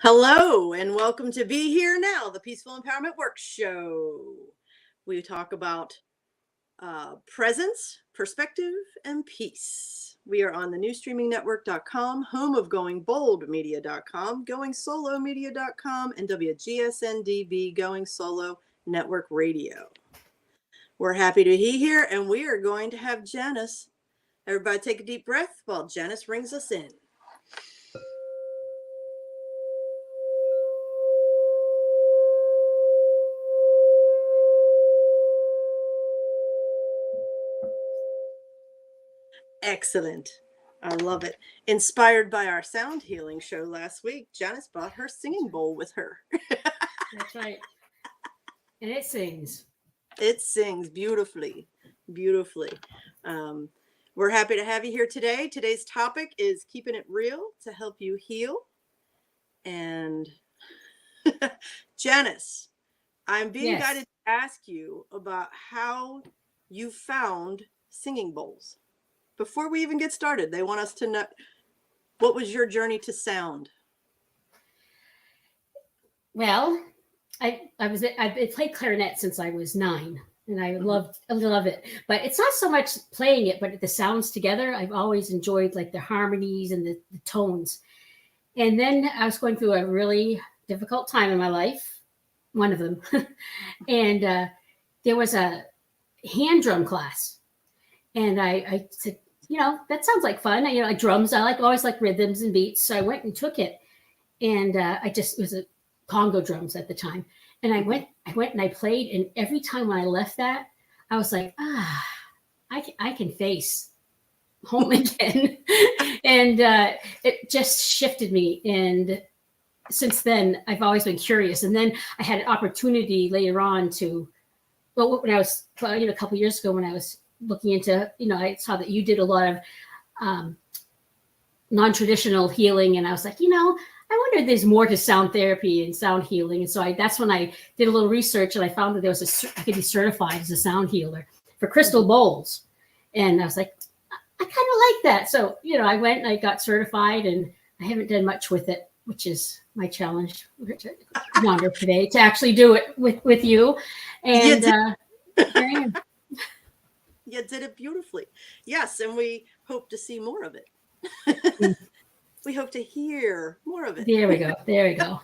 Hello, and welcome to Be Here Now, the Peaceful Empowerment Work Show. We talk about presence, perspective, and peace. We are on the newstreamingnetwork.com, home of goingboldmedia.com, goingsolomedia.com, and WGSN-DB, Going Solo Network Radio. We're happy to be here, and we are going to have Janice. Everybody take a deep breath while Janice rings us in. Excellent. I love it. Inspired by our sound healing show last week, Janice brought her singing bowl with her. That's right. And it sings. It sings beautifully, beautifully. We're happy to have you here today. Today's topic is keeping it real to help you heal. And Janice, I'm being guided to ask you about how you found singing bowls. Before we even get started, they want us to know, what was your journey to sound? Well, I played clarinet since I was 9, and I love it. But it's not so much playing it, but the sounds together. I've always enjoyed like the harmonies and the tones. And then I was going through a really difficult time in my life, one of them, and there was a hand drum class, and I said, that sounds like fun. Drums. I always like rhythms and beats. So I went and took it, and it was a Congo drums at the time. And I went and I played. And every time when I left that, I was like, I can face home again. And it just shifted me. And since then, I've always been curious. And then I had an opportunity later on when I was, a couple of years ago, when I was looking into, I saw that you did a lot of non-traditional healing. And I was like, I wonder if there's more to sound therapy and sound healing. And so that's when I did a little research, and I found that I could be certified as a sound healer for crystal bowls. And I was like, I kind of like that. So, I went and I got certified, and I haven't done much with it, which is my challenge yonder today, to actually do it with you. And here I am. You did it beautifully. Yes, and we hope to see more of it. We hope to hear more of it. There we go.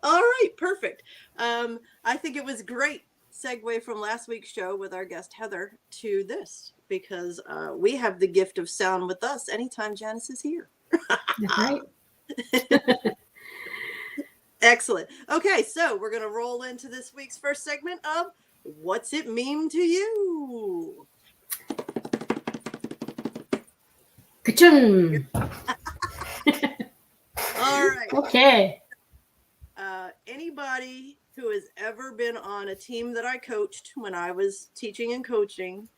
All right, perfect. I think it was great segue from last week's show with our guest Heather to this, because we have the gift of sound with us anytime Janice is here. That's right. Excellent. Okay, so we're going to roll into this week's first segment of What's It Mean to You? Ka-chung! All right. Okay. Anybody who has ever been on a team that I coached when I was teaching and coaching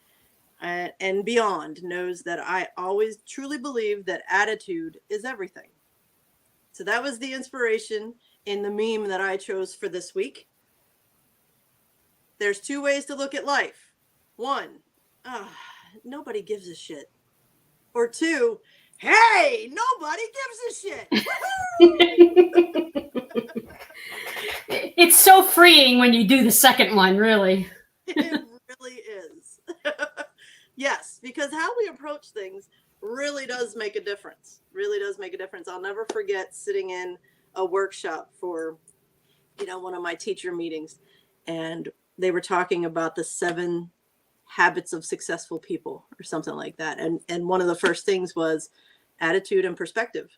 and beyond knows that I always truly believe that attitude is everything. So that was the inspiration in the meme that I chose for this week. There's 2 ways to look at life. 1, nobody gives a shit. Or 2, hey, nobody gives a shit. It's so freeing when you do the second one, really. It really is. Yes, because how we approach things really does make a difference. Really does make a difference. I'll never forget sitting in a workshop for, one of my teacher meetings, and they were talking about the 7 habits of successful people or something like that. And one of the first things was attitude and perspective.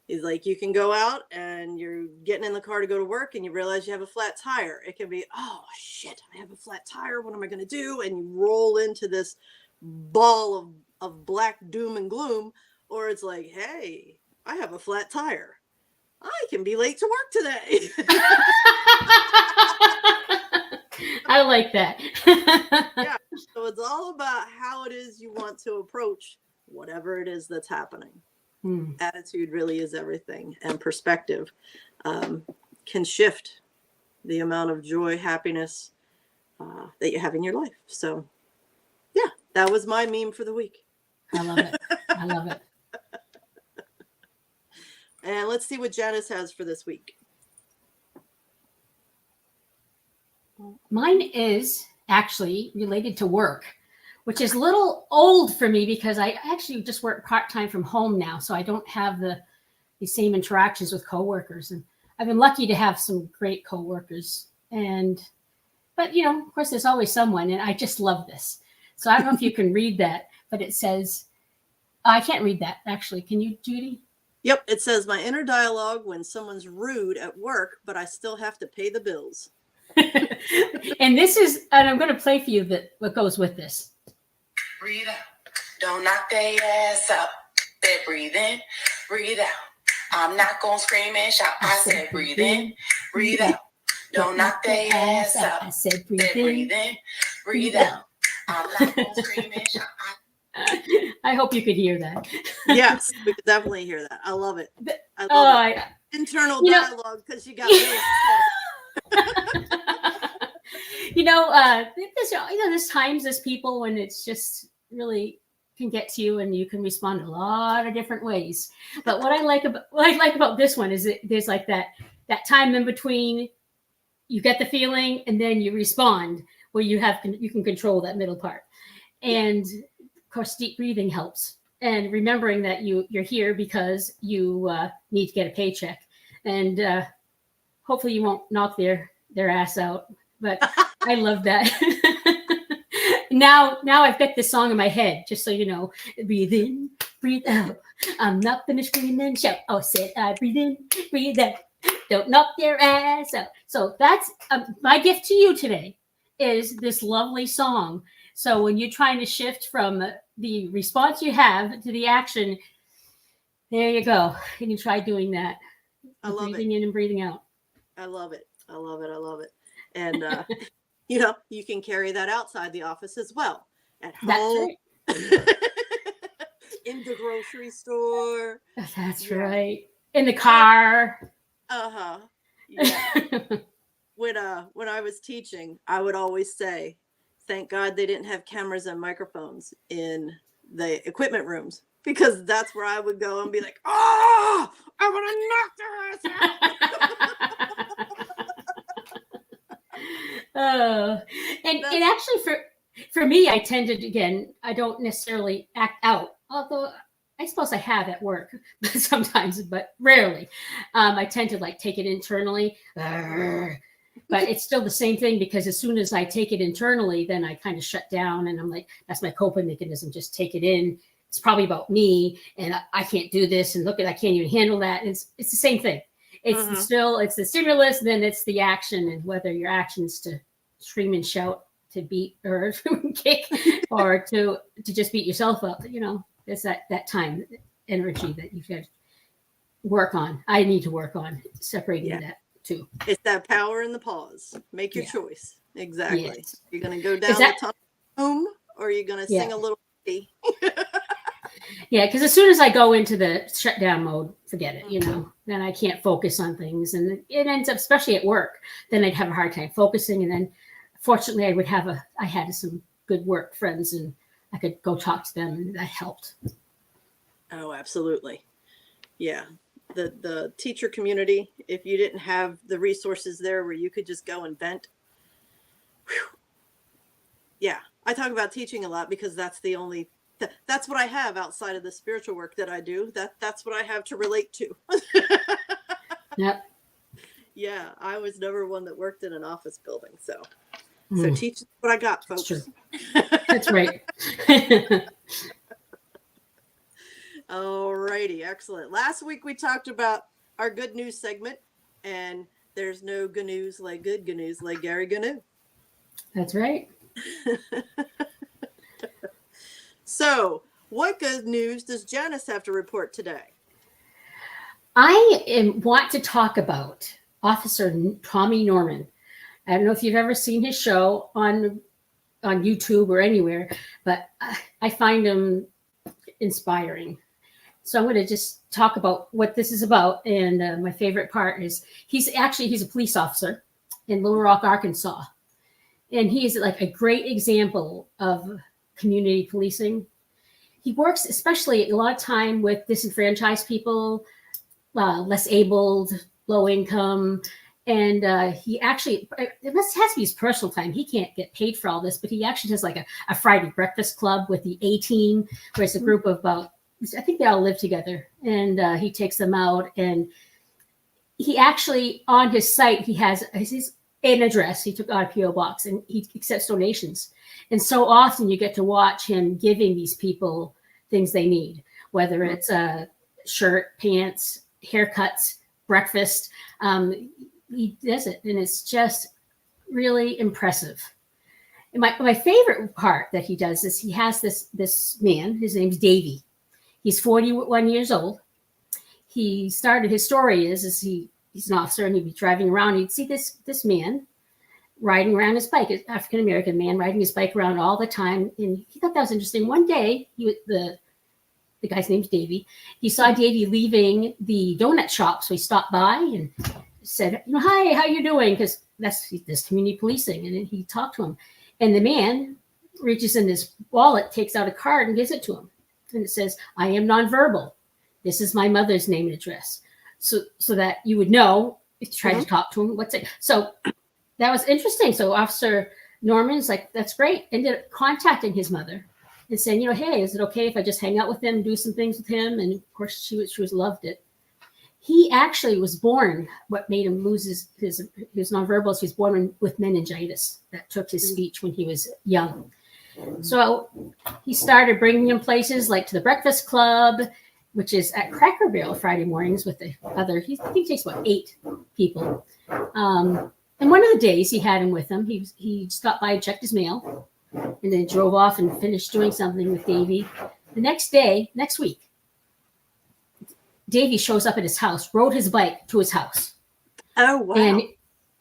Is like, you can go out and you're getting in the car to go to work and you realize you have a flat tire. It can be, oh shit, I have a flat tire. What am I going to do? And you roll into this ball of black doom and gloom. Or it's like, hey, I have a flat tire. I can be late to work today. I like that. Yeah. So it's all about how it is you want to approach whatever it is that's happening. Attitude really is everything, and perspective can shift the amount of joy, happiness that you have in your life. So, yeah, that was my meme for the week. I love it. let's see what Janice has for this week. Mine is actually related to work, which is a little old for me because I actually just work part-time from home now. So I don't have the same interactions with coworkers. And I've been lucky to have some great coworkers. But of course, there's always someone, and I just love this. So I don't know if you can read that, but it says, I can't read that actually. Can you, Judy? Yep. It says, my inner dialogue when someone's rude at work, but I still have to pay the bills. And I'm going to play for you what goes with this. Breathe out. Don't knock their ass out. They breathe in, breathe out. I'm not going to scream and shout. I said breathe in, breathe out. Don't knock their ass out. I said breathe in, breathe out. I'm not going to scream and shout. I hope you could hear that. Yes, we could definitely hear that. I love it. I love it. Internal dialogue because you got this. There's times as people when it's just really can get to you and you can respond in a lot of different ways. But what I like about this one is that there's like that time in between you get the feeling and then you respond where you can control that middle part. And of course, deep breathing helps. And remembering that you're here because you need to get a paycheck. And hopefully you won't knock their ass out. But I love that. Now I've got this song in my head, just so you know. Breathe in, breathe out. I'm not finished breathing. Shout. Oh, said I breathe in, breathe out. Don't knock their ass out. So that's my gift to you today is this lovely song. So when you're trying to shift from the response you have to the action, there you go. And you try doing that. I love breathing in and breathing out. I love it. I love it. I love it. And, you can carry that outside the office as well. At home. That's right. In the grocery store. That's right. In the car. Uh-huh. Yeah. When I was teaching, I would always say, thank God they didn't have cameras and microphones in the equipment rooms, because that's where I would go and be like, oh, I want to knock their ass out. And actually for me, I tended, again, I don't necessarily act out, although I suppose I have at work sometimes, but rarely. I tend to take it internally. But it's still the same thing, because as soon as I take it internally, then I kind of shut down and I'm like, that's my coping mechanism. Just take it in. It's probably about me and I can't do this. And look, I can't even handle that. And it's the same thing. It's still, it's the stimulus, then it's the action, and whether your action's to scream and shout, to beat or kick, or to just beat yourself up, it's that time energy that you've got to work on. I need to work on separating that too. It's that power in the pause. Make your choice. Exactly. Yes. You're going to go down the tunnel home, or you're going to sing a little. Yeah, because as soon as I go into the shutdown mode, forget it, then I can't focus on things. And it ends up, especially at work, then I'd have a hard time focusing. And then fortunately I had some good work friends and I could go talk to them, and that helped. Oh, absolutely. Yeah. The teacher community, if you didn't have the resources there where you could just go and vent. Whew. Yeah. I talk about teaching a lot because that's that's what I have outside of the spiritual work that I do. That's what I have to relate to. Yep. Yeah. I was never one that worked in an office building. So teach what I got, folks. That's true. That's right. All righty. Excellent. Last week we talked about our good news segment, and there's no good news like good news like Gary Gnu. That's right. So, what good news does Janice have to report today? I want to talk about Officer Tommy Norman. I don't know if you've ever seen his show on YouTube or anywhere, but I find him inspiring. So I'm going to just talk about what this is about. And my favorite part is he's a police officer in Little Rock, Arkansas. And he is like a great example of community policing. He works especially a lot of time with disenfranchised people, less abled, low income. And he actually, it has to be his personal time. He can't get paid for all this, but he actually does like a Friday breakfast club with the A team, where it's a group of about, I think they all live together, and he takes them out. And he actually, on his site, he has an address. He took out a PO box, and he accepts donations. And so often you get to watch him giving these people things they need, whether it's a shirt, pants, haircuts, breakfast. He does it, and it's just really impressive. And my favorite part that he does is he has this man. His name's Davey. He's 41 years old. He started, his story is he's an officer, and he'd be driving around. He'd see this man riding around his bike, an African American man riding his bike around all the time, and he thought that was interesting. One day, the guy's name's Davey. He saw Davey leaving the donut shop, so he stopped by and said, "Hi, how you doing?" Because that's this community policing. And then he talked to him, and the man reaches in his wallet, takes out a card, and gives it to him, and it says, "I am nonverbal. This is my mother's name and address," so that you would know if you try to talk to him. What's it? So that was interesting. So Officer Norman's like, "That's great." Ended up contacting his mother and saying, "Hey, is it okay if I just hang out with him, do some things with him?" And of course, she loved it. He actually was born, what made him lose his nonverbal is he was born with meningitis that took his speech when he was young. So he started bringing him places like to the Breakfast Club, which is at Cracker Barrel Friday mornings with the other, I think he takes about 8 people. And one of the days he had him with him, he stopped by and checked his mail, and then drove off and finished doing something with Davey. The next week, Davey shows up at his house, rode his bike to his house. Oh, wow.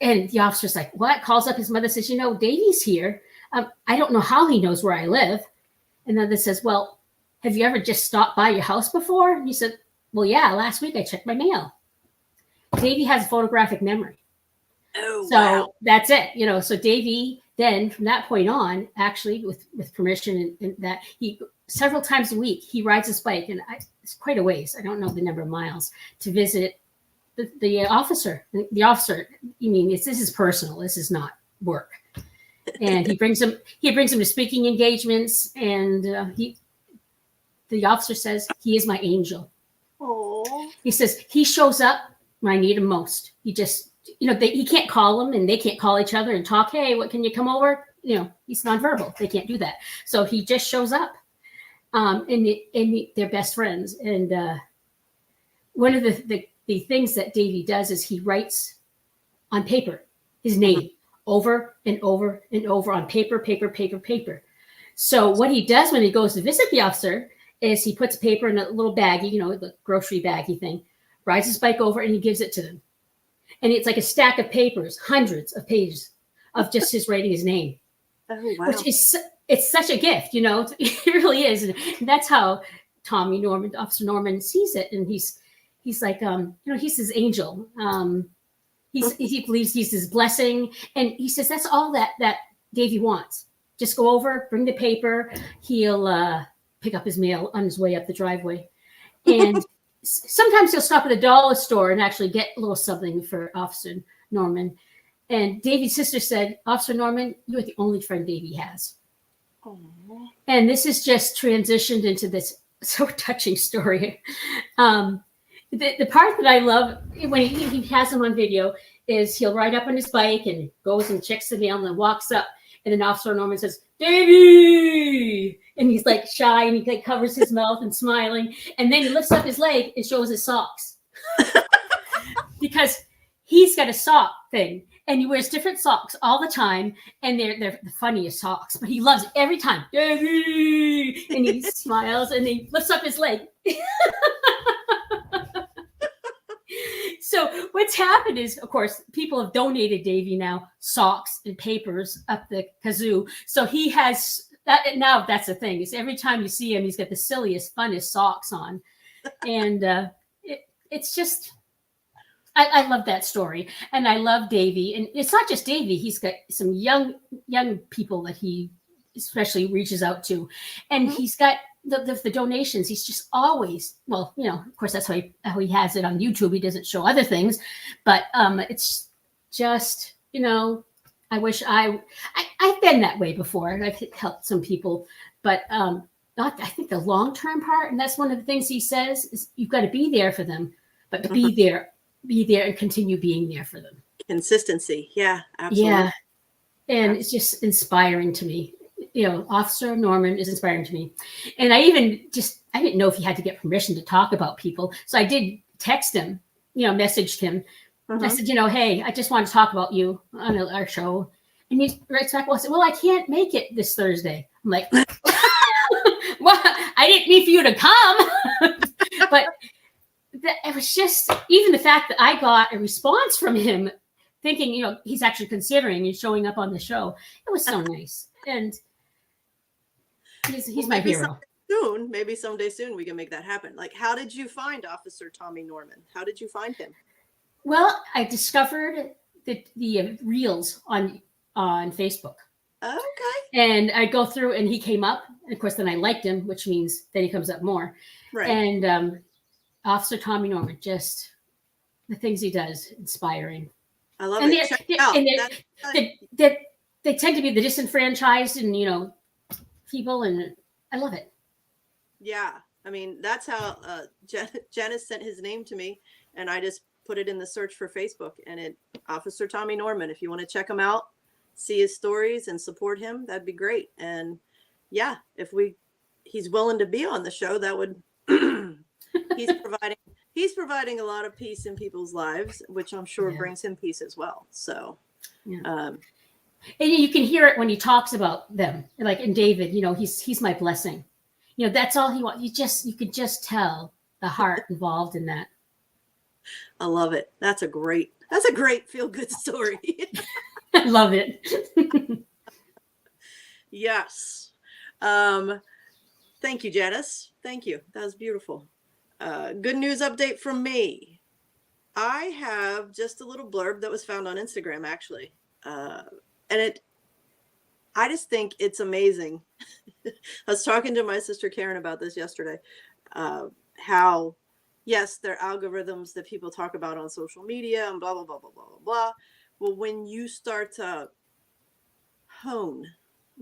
And the officer's like, "What?" Calls up his mother, says, "Davey's here. I don't know how he knows where I live." And then says, "Well, have you ever just stopped by your house before?" And he said, "Well, yeah, last week I checked my mail." Davey has a photographic memory. Oh, So wow. that's it. So Davey then, from that point on, actually with permission and that, he several times a week he rides his bike, and it's quite a ways, I don't know the number of miles, to visit the officer. The officer, this is personal, this is not work. And he brings him to speaking engagements, and the officer says, "He is my angel." Oh. He says he shows up when I need him most. He just, he can't call him, and they can't call each other and talk, "Hey, what, can you come over?" He's nonverbal. They can't do that. So he just shows up. And they're best friends. And one of the things that Davey does is he writes on paper his name over and over and over on paper. So what he does when he goes to visit the officer is he puts paper in a little baggie, the grocery baggie thing, rides his bike over, and he gives it to them. And it's like a stack of papers, hundreds of pages of just his writing his name. Oh, wow. Which is, it's such a gift, it really is. And that's how Officer Norman sees it. And he's like, he's his angel. He believes he's his blessing. And he says, that's all that Davey wants. Just go over, bring the paper. He'll pick up his mail on his way up the driveway. And sometimes he'll stop at the dollar store and actually get a little something for Officer Norman. And Davey's sister said, "Officer Norman, you're the only friend Davey has." Aww. And this has just transitioned into this so touching story. The part that I love when he has him on video is he'll ride up on his bike and goes and checks the mail and then walks up. And then Officer Norman says, "Davey!" And he's like shy, and he like covers his mouth and smiling. And then he lifts up his leg and shows his socks. Because he's got a sock thing. And he wears different socks all the time, and they're the funniest socks. But he loves it every time. Davey! And he smiles, and he lifts up his leg. So what's happened is, of course, people have donated Davey now socks and papers up the kazoo. So he has that now. That's the thing, is every time you see him, he's got the silliest, funnest socks on, and it's just. I love that story, and I love Davey. And it's not just Davey; he's got some young people that he especially reaches out to, and he's got the donations, he's just always, well, of course that's how he has it on YouTube. He doesn't show other things, but it's just, I wish I've been that way before. I've helped some people, but not, I think the long-term part, and that's one of the things he says, is you've got to be there for them, but be there and continue being there for them. Consistency. Yeah, absolutely. Yeah. And it's just inspiring to me. Officer Norman is inspiring to me. And I didn't know if he had to get permission to talk about people. So I did text him, messaged him. I said, hey, I just want to talk about you on our show. And he writes back, well, I can't make it this Thursday. I'm like, well, I didn't mean for you to come. But it was just, even the fact that I got a response from him thinking, he's actually considering and showing up on the show. It was so nice. And he's my hero. Maybe someday soon we can make that happen. Like, how did you find Officer Tommy Norman? How did you find him? Well, I discovered the reels on Facebook. Okay. And I go through and he came up. And of course, then I liked him, which means then he comes up more. Right. And Officer Tommy Norman, just the things he does, inspiring. I love it. Check it out. And they tend to be the disenfranchised and, people, and I love it. Yeah. I mean, that's how Janice sent his name to me, and I just put it in the search for Facebook, and Officer Tommy Norman. If you want to check him out, see his stories and support him, that'd be great. And yeah, if he's willing to be on the show, that would, he's providing a lot of peace in people's lives, which I'm sure brings him peace as well. So, and you can hear it when he talks about them, like in David, he's my blessing. That's all he wants. You could just tell the heart involved in that. I love it. That's a great feel-good story. I love it. Yes. Thank you, Janice. Thank you. That was beautiful. Good news update from me. I have just a little blurb that was found on Instagram, actually. And I just think it's amazing. I was talking to my sister Karen about this yesterday. How, yes, there are algorithms that people talk about on social media and blah, blah, blah, blah, blah, blah, blah. Well, when you start to hone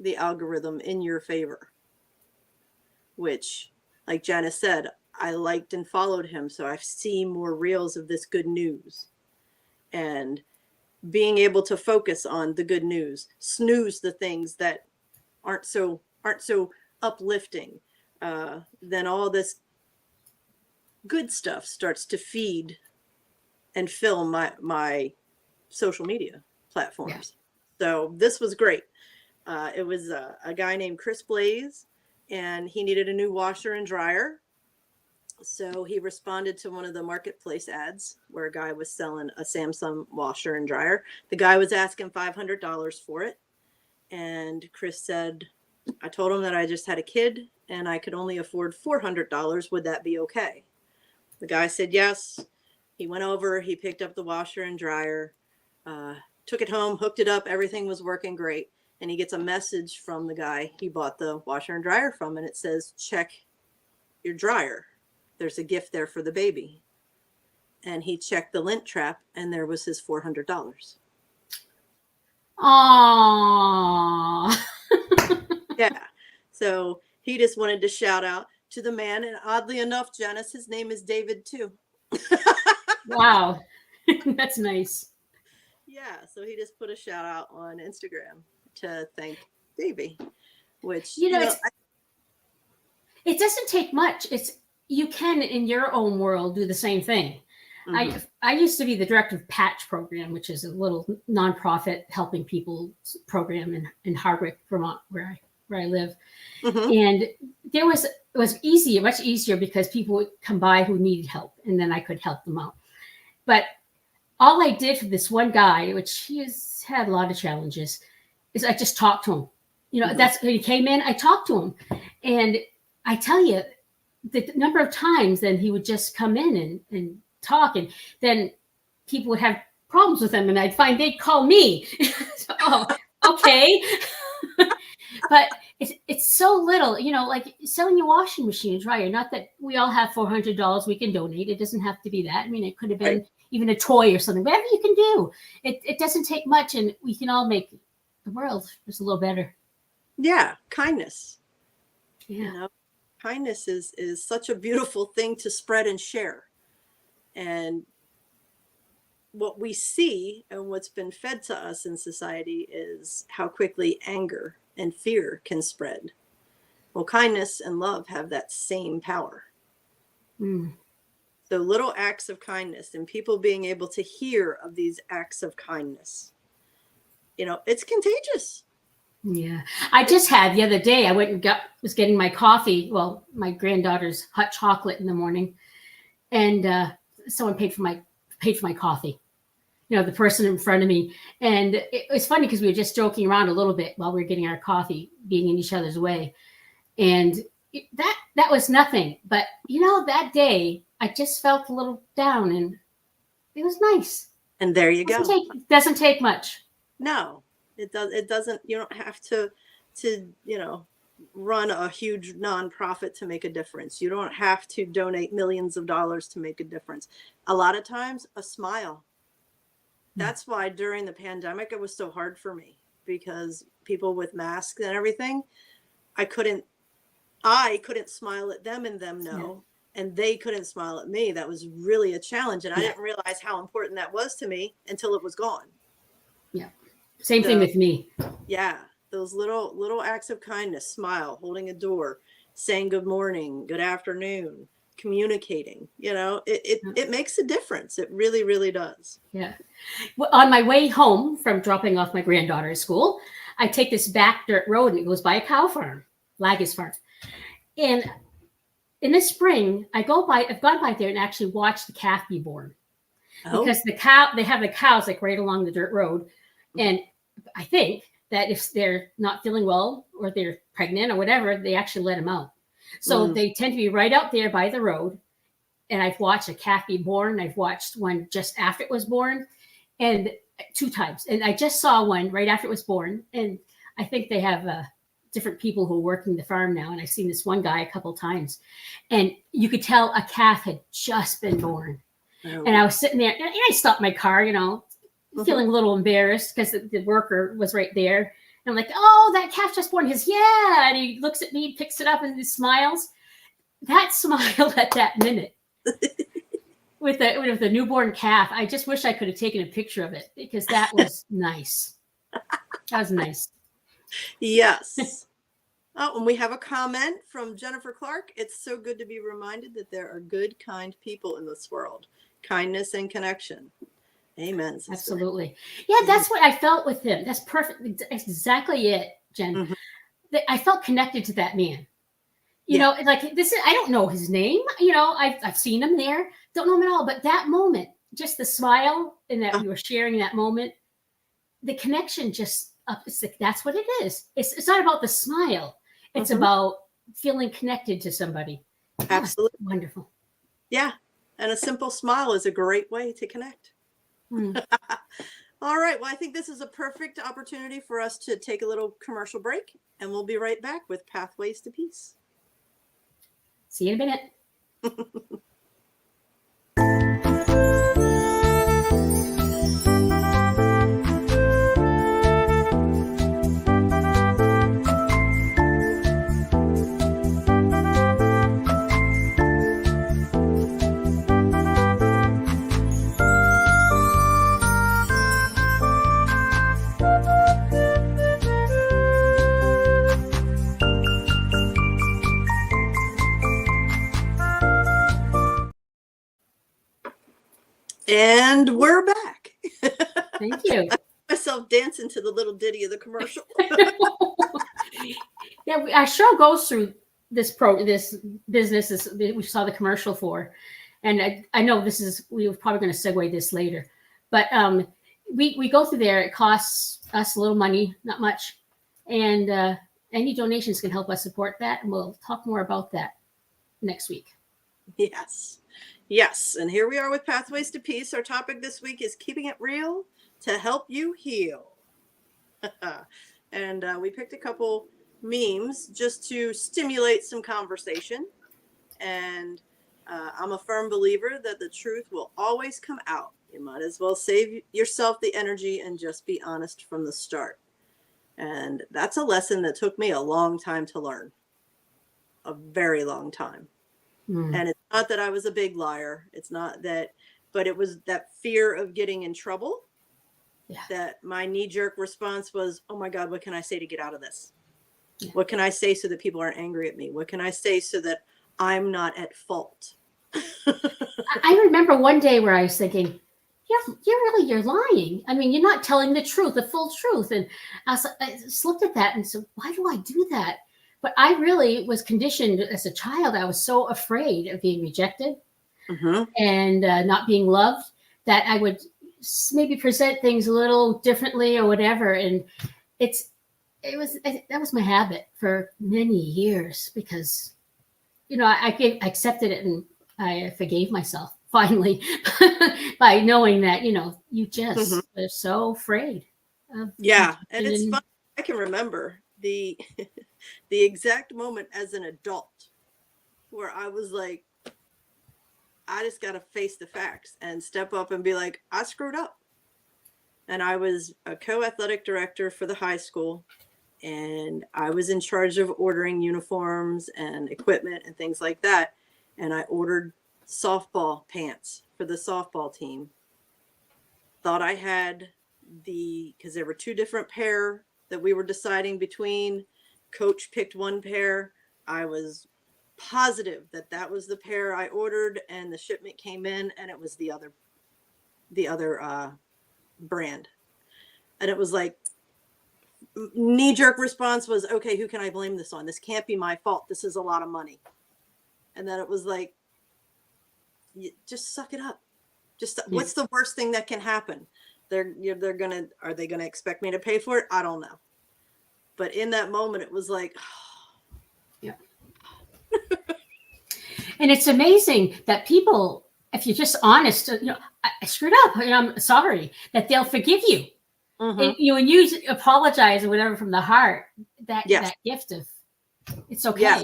the algorithm in your favor, which, like Janice said, I liked and followed him, so I've seen more reels of this good news. And being able to focus on the good news, snooze the things that aren't so uplifting, then all this good stuff starts to feed and fill my social media platforms. Yeah. So this was great. It was a guy named Chris Blaze, and he needed a new washer and dryer. So he responded to one of the marketplace ads where a guy was selling a Samsung washer and dryer. The guy was asking $500 for it. And Chris said, I told him that I just had a kid and I could only afford $400. Would that be okay? The guy said yes. He went over, he picked up the washer and dryer, took it home, hooked it up. Everything was working great. And he gets a message from the guy he bought the washer and dryer from. And it says, check your dryer. There's a gift there for the baby. And he checked the lint trap and there was his $400. Aww. Yeah. So he just wanted to shout out to the man. And oddly enough, Janice, his name is David too. Wow. That's nice. Yeah. So he just put a shout out on Instagram to thank Davey, which, it doesn't take much. You can, in your own world, do the same thing. Mm-hmm. I used to be the director of Patch Program, which is a little nonprofit helping people program in Hardwick, Vermont, where I live. Mm-hmm. And it was easier, much easier, because people would come by who needed help, and then I could help them out. But all I did for this one guy, which he has had a lot of challenges, is I just talked to him. Mm-hmm. That's when he came in, I talked to him. And I tell you, the number of times then he would just come in and talk, and then people would have problems with him, and I'd find they'd call me. So, oh, okay. But it's so little, like selling your washing machine and dryer. Not that we all have $400 we can donate. It doesn't have to be that. I mean, it could have been even a toy or something. Whatever you can do. It doesn't take much, and we can all make the world just a little better. Yeah, kindness. Yeah. Kindness is such a beautiful thing to spread and share. And what we see and what's been fed to us in society is how quickly anger and fear can spread. Well, kindness and love have that same power. Mm. So little acts of kindness and people being able to hear of these acts of kindness, it's contagious. Yeah. I just had the other day, I went and was getting my coffee. Well, my granddaughter's hot chocolate in the morning. And someone paid for my coffee. The person in front of me. And it was funny because we were just joking around a little bit while we were getting our coffee, being in each other's way. And that was nothing. But, that day I just felt a little down, and it was nice. And there you go. Doesn't take much. No, it does. It doesn't. You don't have to run a huge nonprofit to make a difference. You don't have to donate millions of dollars to make a difference. A lot of times, a smile. That's why during the pandemic, it was so hard for me, because people with masks and everything, I couldn't smile at them and them know, and they couldn't smile at me. That was really a challenge. And I didn't realize how important that was to me until it was gone. Yeah. Same thing with me. Yeah. Those little acts of kindness, smile, holding a door, saying good morning, good afternoon, communicating, it makes a difference. It really, really does. Yeah. Well, on my way home from dropping off my granddaughter at school, I take this back dirt road, and it goes by a cow farm, Laggus Farm. And in the spring, I've gone by there and actually watched the calf be born. Because they have the cows like right along the dirt road. And I think that if they're not feeling well or they're pregnant or whatever, they actually let them out. So they tend to be right out there by the road. And I've watched a calf be born. I've watched one just after it was born, and 2 times. And I just saw one right after it was born. And I think they have different people who are working the farm now. And I've seen this one guy a couple of times. And you could tell a calf had just been born. And I was sitting there, and I stopped my car, feeling a little embarrassed because the worker was right there. And I'm like, oh, that calf just born. He says, yeah. And he looks at me, picks it up, and he smiles. That smile at that minute with the newborn calf, I just wish I could have taken a picture of it, because that was nice. That was nice. Yes. Oh, and we have a comment from Jennifer Clark. It's so good to be reminded that there are good, kind people in this world. Kindness and connection. Amen. Sister. Absolutely. Yeah, that's what I felt with him. That's perfect. That's exactly it, Jen. Mm-hmm. I felt connected to that man. Like this is, I don't know his name. I've seen him there. Don't know him at all. But that moment, just the smile and that we were sharing that moment, the connection just it's like, that's what it is. It's not about the smile. It's about feeling connected to somebody. Absolutely. Yeah, wonderful. Yeah. And a simple smile is a great way to connect. All right. Well, I think this is a perfect opportunity for us to take a little commercial break, and we'll be right back with Pathways to Peace. See you in a minute. And we're back. Thank you. Myself dancing to the little ditty of the commercial. Yeah, our show goes through this business we saw the commercial for, and I know we were probably going to segue this later, but we go through there. It costs us a little money, not much, and any donations can help us support that, and we'll talk more about that next week. Yes, and here we are with Pathways to Peace. Our topic this week is keeping it real to help you heal. And we picked a couple memes just to stimulate some conversation. And I'm a firm believer that the truth will always come out. You might as well save yourself the energy and just be honest from the start. And that's a lesson that took me a long time to learn. A very long time. And it's not that I was a big liar. It's not that, but it was that fear of getting in trouble. Yeah. That my knee-jerk response was, oh my God, what can I say to get out of this? Yeah. What can I say so that people aren't angry at me? What can I say so that I'm not at fault? I remember one day where I was thinking, you're lying. I mean, you're not telling the truth, the full truth. And I just looked at that and said, why do I do that? But I really was conditioned as a child. I was so afraid of being rejected and not being loved that I would maybe present things a little differently or whatever. And that was my habit for many years because, I accepted it and I forgave myself finally by knowing that, you just are so afraid of. Yeah. And it's fun. I can remember the exact moment as an adult where I was like, I just got to face the facts and step up and be like, I screwed up. And I was a co-athletic director for the high school. And I was in charge of ordering uniforms and equipment and things like that. And I ordered softball pants for the softball team. Thought I had because there were two different pair that we were deciding between. Coach picked one pair. I was positive that was the pair I ordered, and the shipment came in and it was the other brand. And it was like, knee-jerk response was, okay, who can I blame this on? This can't be my fault. This is a lot of money. And then it was like, just suck it up. What's the worst thing that can happen? Are they gonna expect me to pay for it? I don't know. But in that moment, it was like, yeah. And it's amazing that people, if you're just honest, I screwed up. I'm sorry, that they'll forgive you. And, when you apologize or whatever from the heart, that gift of it's okay. Yeah,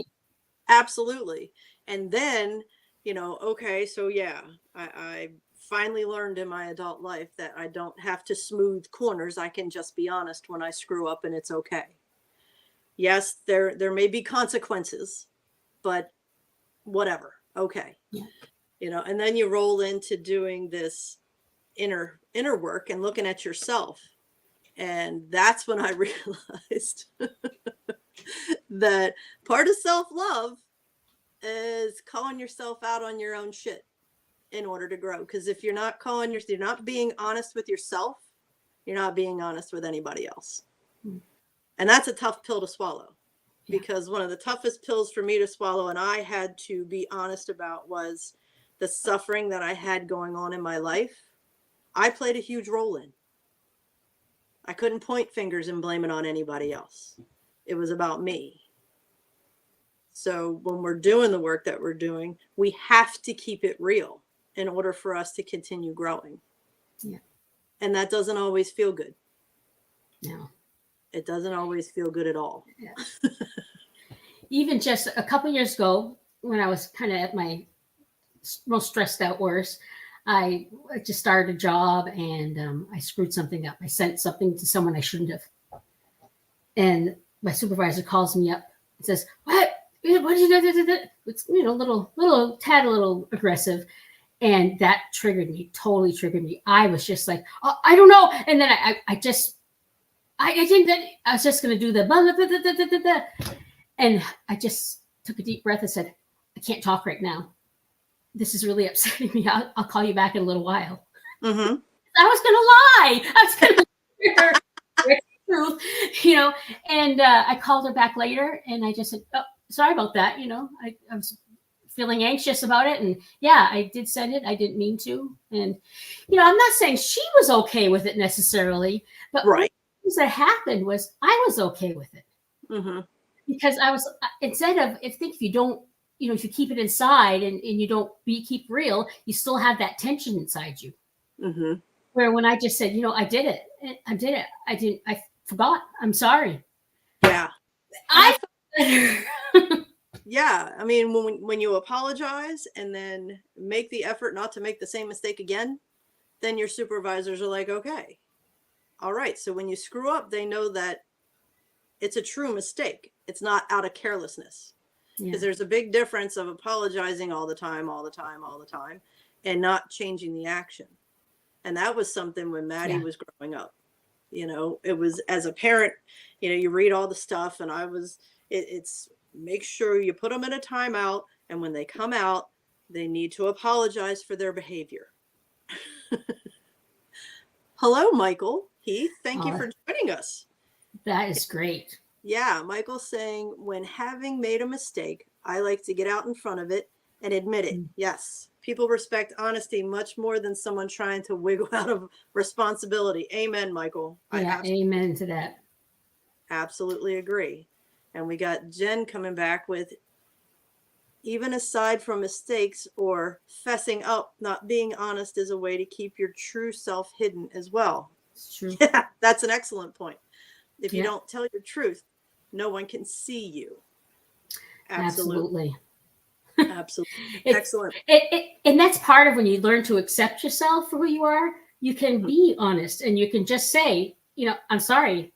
absolutely. And then, okay, so yeah, I finally learned in my adult life that I don't have to smooth corners. I can just be honest when I screw up, and it's okay. Yes, there may be consequences, but whatever. Okay. Yeah. And then you roll into doing this inner work and looking at yourself. And that's when I realized that part of self-love is calling yourself out on your own shit in order to grow. Because if you're not you're not being honest with yourself, you're not being honest with anybody else. And that's a tough pill to swallow, because one of the toughest pills for me to swallow, and I had to be honest about, was the suffering that I had going on in my life. I played a huge role in. I couldn't point fingers and blame it on anybody else. It was about me. So when we're doing the work that we're doing, we have to keep it real in order for us to continue growing. Yeah. And that doesn't always feel good. No. It doesn't always feel good at all. Yeah. Even just a couple years ago, when I was kind of at my most stressed out worst, I just started a job and I screwed something up. I sent something to someone I shouldn't have. And my supervisor calls me up and says, what did you do? It's, a little aggressive. And that totally triggered me. I was just like, oh, I don't know. And then I think that I was just going to do the blah, blah, blah, blah, blah, blah. And I just took a deep breath and said, I can't talk right now. This is really upsetting me. I'll call you back in a little while. I was going to lie. I was going to the truth, and I called her back later and I just said, oh, sorry about that. I was feeling anxious about it. And yeah, I did send it. I didn't mean to. And, I'm not saying she was okay with it necessarily, but right. What that happened was I was okay with it. Because I was, instead of, if you don't, if you keep it inside and you don't keep real, you still have that tension inside you. Where when I just said, I did it. I forgot. I'm sorry. Yeah. Yeah, I mean, when you apologize and then make the effort not to make the same mistake again, then your supervisors are like, okay, all right. So when you screw up, they know that it's a true mistake. It's not out of carelessness. Because there's a big difference of apologizing all the time, and not changing the action. And that was something when Maddie was growing up. You know, it was, as a parent, you know, you read all the stuff, and it's make sure you put them in a timeout, and when they come out, they need to apologize for their behavior. Hello, Michael Heath. Thank you for joining us. That is great. Yeah, Michael's saying, when having made a mistake, I like to get out in front of it and admit it. Yes, people respect honesty much more than someone trying to wiggle out of responsibility. Amen, Michael. Yeah, amen to that. Absolutely agree. And we got Jen coming back with, even aside from mistakes or fessing up, not being honest is a way to keep your true self hidden as well. It's true. Yeah, that's an excellent point. If you don't tell your truth, no one can see you. Absolutely. Excellent. And that's part of when you learn to accept yourself for who you are. You can be honest, and you can just say, you know, I'm sorry,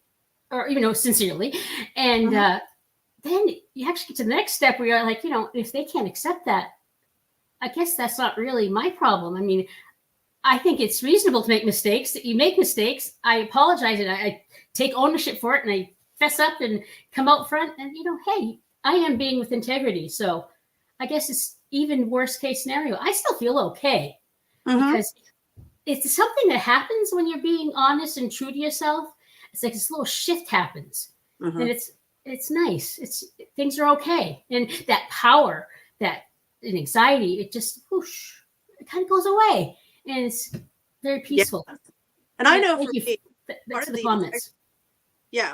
or, you know, sincerely. And then you actually get to the next step where you're like, you know, if they can't accept that, I guess that's not really my problem. I mean, I think it's reasonable to make mistakes. You make mistakes. I apologize, and I take ownership for it, and I fess up and come out front, and, you know, hey, I am being with integrity. So I guess it's even worst case scenario. I still feel okay because it's something that happens when you're being honest and true to yourself. It's like this little shift happens, and it's nice. Things are okay, and that power, that anxiety, it just whoosh, it kind of goes away, and it's very peaceful. Yeah. And I know for me, part of the comments.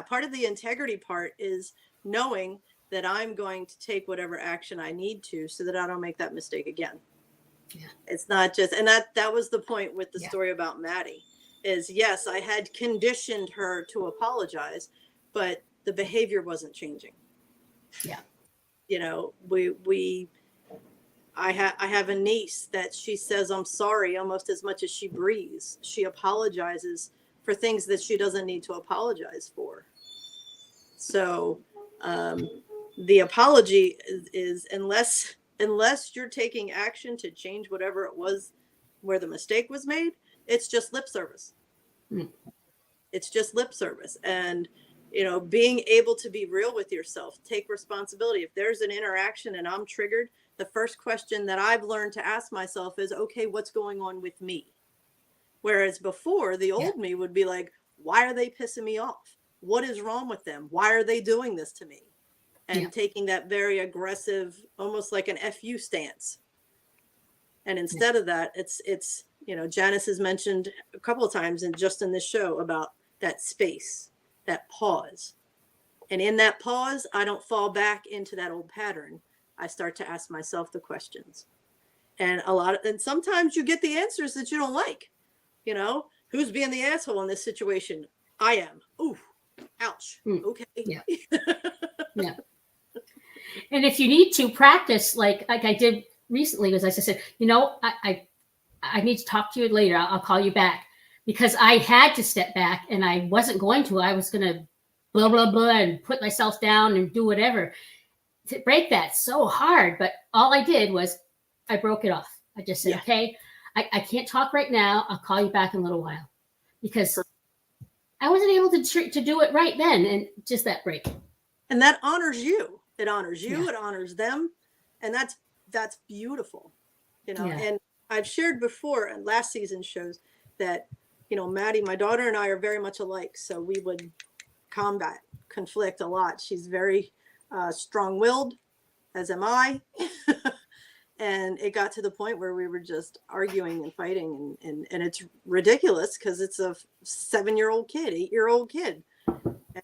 Part of the integrity part is knowing that I'm going to take whatever action I need to so that I don't make that mistake again. Yeah. It's not just, and that was the point with the story about Maddie, is yes, I had conditioned her to apologize, but the behavior wasn't changing. Yeah. You know, I have a niece that she says, I'm sorry, almost as much as she breathes. She apologizes for things that she doesn't need to apologize for. So, the apology is unless you're taking action to change whatever it was where the mistake was made, it's just lip service. It's just lip service. And, you know, being able to be real with yourself, take responsibility. If there's an interaction and I'm triggered, the first question that I've learned to ask myself is, okay, what's going on with me? Whereas before, the old me would be like, why are they pissing me off? What is wrong with them? Why are they doing this to me? And taking that very aggressive, almost like an FU stance. And instead of that, it's, you know, Janice has mentioned a couple of times and just in this show about that space, that pause. And in that pause, I don't fall back into that old pattern. I start to ask myself the questions. And sometimes you get the answers that you don't like. You know, who's being the asshole in this situation? I am. Ooh, ouch. Okay. Yeah. Yeah. And if you need to practice, like I did recently, as I said, you know, I need to talk to you later. I'll call you back, because I had to step back, and I wasn't going to. I was going to blah, blah, blah, and put myself down and do whatever to break that. So hard. But all I did was I broke it off. I just said, okay, I can't talk right now. I'll call you back in a little while, because I wasn't able to do it right then. And just that break. And that honors you. It honors you. It honors them. And that's beautiful, you know. And I've shared before in last season's shows that, you know, Maddie, my daughter, and I are very much alike. So we would combat conflict a lot. She's very strong-willed, as am I. And it got to the point where we were just arguing and fighting. And it's ridiculous because it's a 7-year-old kid, 8-year-old kid.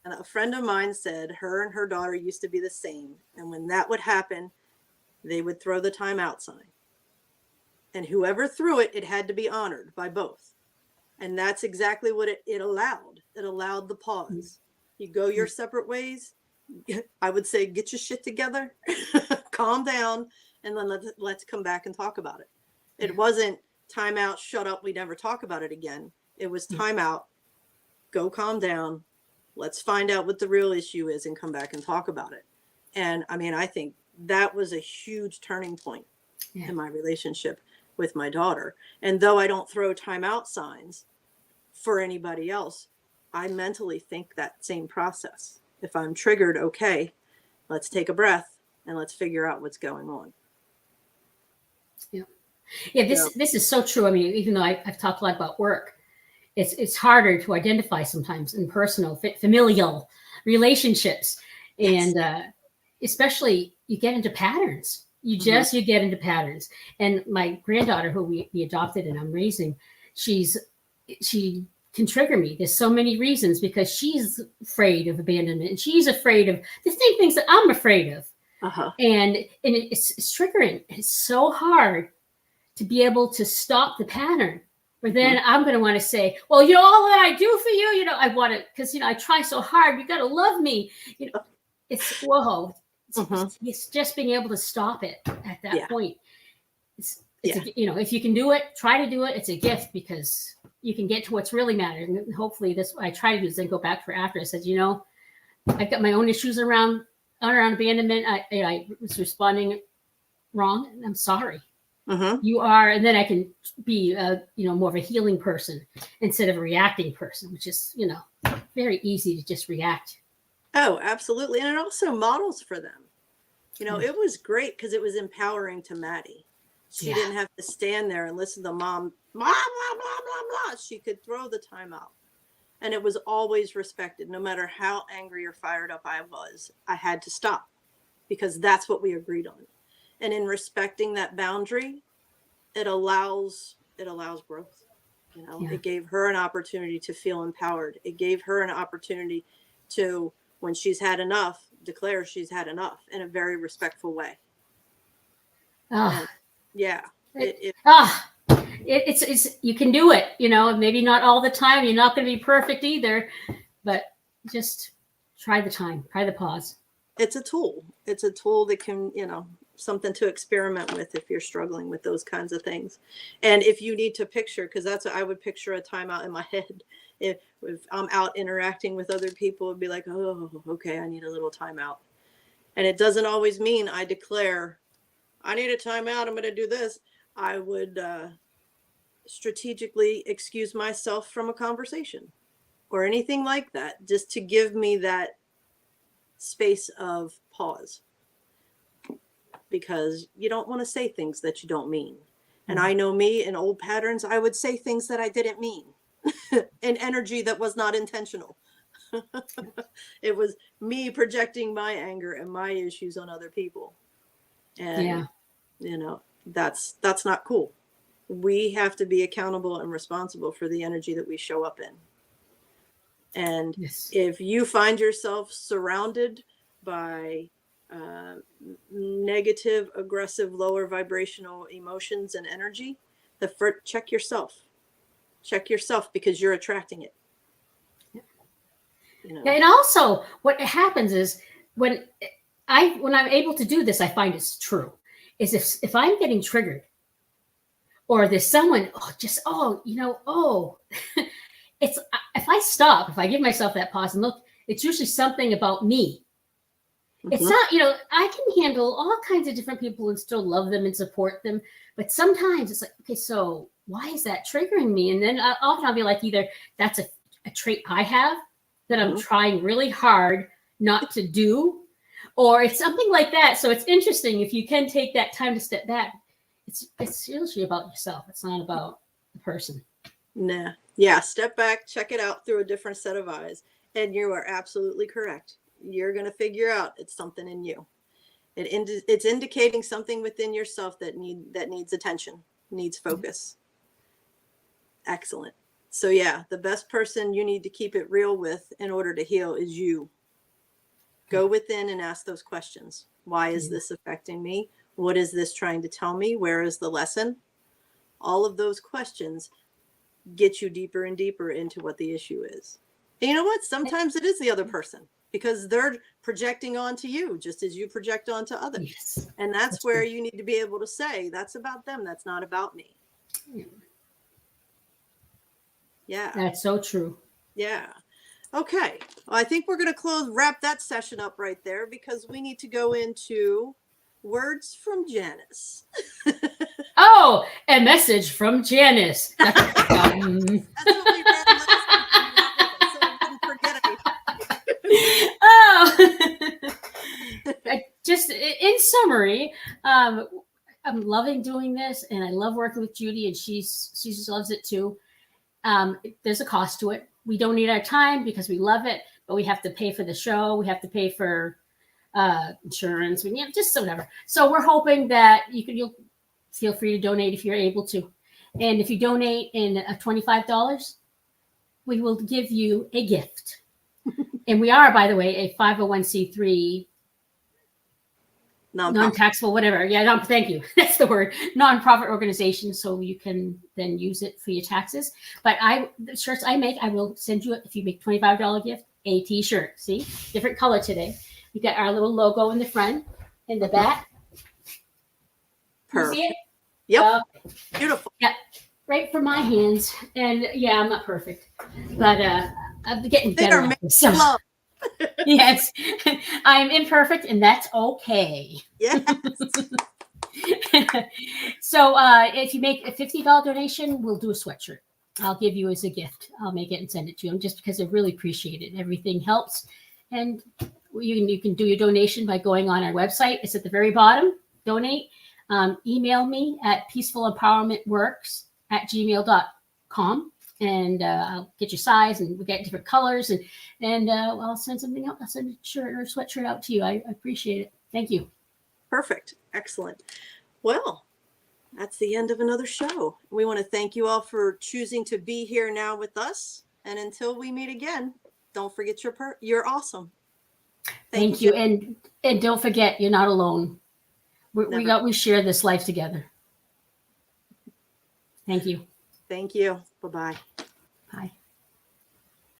And a friend of mine said her and her daughter used to be the same. And when that would happen, they would throw the timeout sign. And whoever threw it, it had to be honored by both. And that's exactly what it allowed. It allowed the pause. You go your separate ways, I would say, get your shit together, calm down, and then let's come back and talk about it. It wasn't time out, shut up, we never talk about it again. It was time out, go calm down, let's find out what the real issue is and come back and talk about it. And I mean, I think that was a huge turning point in my relationship with my daughter. And though I don't throw timeout signs for anybody else, I mentally think that same process. If I'm triggered, okay, let's take a breath and let's figure out what's going on. Yeah, this is so true. I mean, even though I've talked a lot about work, it's harder to identify sometimes in personal, familial relationships. And especially you get into patterns. You get into patterns. And my granddaughter, who we adopted and I'm raising, she can trigger me. There's so many reasons because she's afraid of abandonment and she's afraid of the same things that I'm afraid of. And it's triggering. It's so hard to be able to stop the pattern. But then I'm going to want to say, well, you know, all that I do for you, you know, I want to, because, you know, I try so hard. You got to love me. You know, it's, whoa. It's just being able to stop it at that point. It's you know, if you can do it, try to do it. It's a gift because you can get to what's really matters. And hopefully this, what I try to do is then go back for after. I said, you know, I've got my own issues around abandonment. I was responding wrong. And I'm sorry. You are, and then I can be, you know, more of a healing person instead of a reacting person, which is, you know, very easy to just react. Oh, absolutely. And it also models for them. You know, it was great because it was empowering to Maddie. She didn't have to stand there and listen to mom, blah, blah, blah, blah, blah. She could throw the time out. And it was always respected. No matter how angry or fired up I was, I had to stop because that's what we agreed on. And in respecting that boundary, it allows growth. You know, it gave her an opportunity to feel empowered. It gave her an opportunity to, when she's had enough, declare she's had enough in a very respectful way. It's you can do it. You know, maybe not all the time. You're not going to be perfect either, but just try the pause. It's a tool. It's a tool that can, you know, something to experiment with if you're struggling with those kinds of things. And if you need to picture, because that's what I would picture a timeout in my head. If I'm out interacting with other people, it'd be like, oh, okay, I need a little timeout. And it doesn't always mean I declare, I need a timeout, I'm going to do this. I would strategically excuse myself from a conversation or anything like that, just to give me that space of pause. Because you don't want to say things that you don't mean. And I know me in old patterns, I would say things that I didn't mean in energy that was not intentional. It was me projecting my anger and my issues on other people. And, you know, that's not cool. We have to be accountable and responsible for the energy that we show up in. And if you find yourself surrounded by negative, aggressive, lower vibrational emotions and energy, check yourself because you're attracting it. You know? And also what happens is when I'm able to do this, I find it's true, is if I'm getting triggered or there's someone, it's if I stop, if I give myself that pause and look, it's usually something about me. It's not, you know, I can handle all kinds of different people and still love them and support them. But sometimes it's like, okay, so why is that triggering me? And then often I'll be like, either that's a trait I have that I'm trying really hard not to do, or it's something like that. So it's interesting if you can take that time to step back. It's usually about yourself. It's not about the person. Nah. Yeah. Step back, check it out through a different set of eyes. And you are absolutely correct. You're going to figure out it's something in you. It's indicating something within yourself that needs attention, needs focus. Excellent. So yeah, the best person you need to keep it real with in order to heal is you. Go within and ask those questions. Why is this affecting me? What is this trying to tell me? Where is the lesson? All of those questions get you deeper and deeper into what the issue is. And you know what? Sometimes it is the other person, because they're projecting onto you just as you project onto others. Yes. And that's where you need to be able to say, that's about them. That's not about me. Yeah. That's so true. Yeah. Okay. Well, I think we're going to wrap that session up right there because we need to go into words from Janice. Oh, a message from Janice. That's what we read last week, so we didn't forget anything. Oh, just in summary, I'm loving doing this, and I love working with Judy, and she just loves it too. There's a cost to it. We don't need our time because we love it, but we have to pay for the show. We have to pay for insurance. We need just whatever. So we're hoping that you'll feel free to donate if you're able to, and if you donate in $25, we will give you a gift. And we are, by the way, a 501c3 non-taxable, whatever. Yeah, thank you. That's the word. Nonprofit organization. So you can then use it for your taxes. But the shirts I make, I will send you, if you make $25 gift, a t-shirt. See, different color today. We got our little logo in the front, in the back. Perfect. You see it? Yep. Beautiful. Yeah. Right from my hands. And yeah, I'm not perfect, but I'm getting better at this. So. Love. Yes, I'm imperfect, and that's okay. Yes. So if you make a $50 donation, we'll do a sweatshirt. I'll give you as a gift. I'll make it and send it to you just because I really appreciate it. Everything helps. And you can do your donation by going on our website. It's at the very bottom. Donate. Email me at peacefulempowernmentworks@gmail.com. And I'll get your size, and we get different colors, and I'll send something out. I'll send a shirt or a sweatshirt out to you. I appreciate it. Thank you. Perfect. Excellent. Well, that's the end of another show. We want to thank you all for choosing to be here now with us. And until we meet again, don't forget you're awesome. Thank you. And don't forget, you're not alone. We share this life together. Thank you. Thank you. Bye-bye.